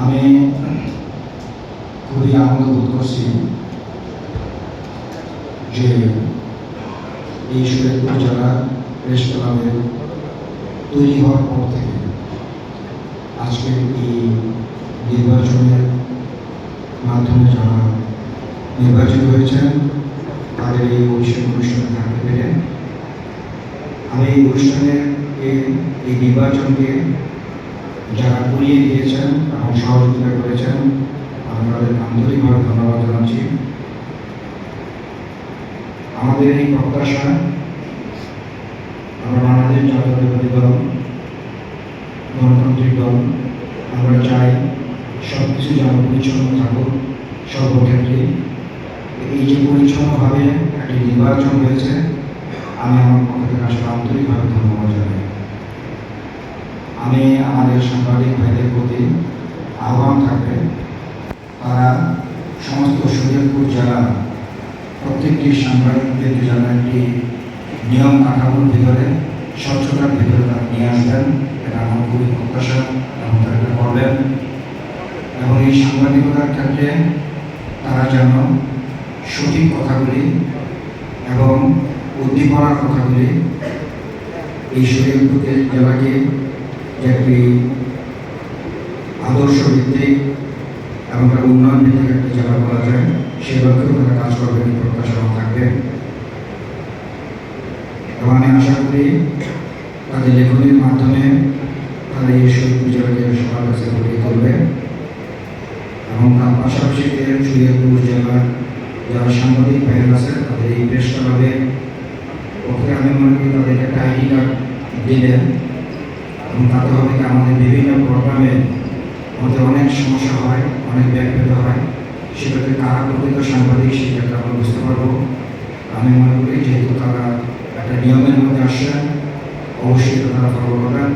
আমি খুবই আনন্দ বোধ করছি যে এই শরীয়তপুর জেলা প্রেস ক্লাবের তৈরি হওয়ার পর থেকে আজকের এই নির্বাচনের মাধ্যমে যারা নির্বাচিত হয়েছেন তাদের এই অনুষ্ঠানে থাকতে পেরে আমি এই অনুষ্ঠানের এই নির্বাচনকে যারা করিয়ে দিয়েছেন এবং সহযোগিতা করেছেন আমি তাদের আন্তরিকভাবে ধন্যবাদ জানাচ্ছি। আমাদের এই প্রত্যাশা আমরা বাংলাদেশ জাতীয়তাবাদী দল গণতান্ত্রিক দল আমরা চাই সব কিছু যেন পরিচ্ছন্ন থাকুক সর্বক্ষেত্রে। এই যে পরিচ্ছন্নভাবে একটি নির্বাচন হয়েছে আমি আমার পক্ষ থেকে আসলে আন্তরিকভাবে ধন্যবাদ জানাই। আমি আমাদের সাংবাদিক ভাইদের প্রতি আহ্বান থাকবে তারা সমস্ত শরীয়তপুর জেলার প্রত্যেকটি সাংবাদিকদেরকে যেন একটি নিয়ম কাঠামোর ভিতরে স্বচ্ছতার ভিতরে তারা নিয়ে আসবেন, এটা আমার খুবই প্রত্যাশা এবং তারা এটা করবেন। এবং এই সাংবাদিকতার ক্ষেত্রে তারা যেন সঠিক কথাগুলি এবং উদ্দীপনার কথাগুলি এই শরীয়তপুর জেলাকে যে একটি আদর্শ ভিত্তিক এবং তার উন্নয়ন ভিত্তিক একটি জেলা বলা যায় সেই লক্ষ্যেও তারা কাজ করবেন, প্রত্যাশা থাকবে। এবং আমি আশা করি তাদের লেখনীর মাধ্যমে তারা এই শরীয়তপুর জেলাকে সবার কাছে গড়িয়ে তুলবে এবং তার পাশাপাশি শরীয়তপুর জেলার যারা সাংবাদিক ভাইয়ের আছে তাদের এই প্রেস ক্লাবে ওকে আমি মনে করি তাদেরকে একটা আইডি কার্ড দিলেন এবং তাতে হবে কি আমাদের বিভিন্ন প্রোগ্রামে আমাদের অনেক সমস্যা হয়, অনেক ব্যাঘাত হয়, সেটাতে কারা প্রকৃত সাংবাদিক সেটা আমরা বুঝতে পারবো। আমি মনে করি যেহেতু তারা একটা নিয়মের মধ্যে আসছেন অবশ্যই তারা ফলো করবেন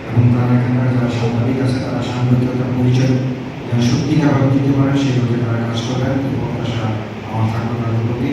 এবং তারা এখানকার যারা সাংবাদিক আছে তারা সাংবাদিকতার পরিচয় যারা সত্যিকারভাবে দিতে পারে সেগুলোকে তারা কাজ করবেন। এই প্রত্যাশা আমার থাকবে তাদের প্রতি।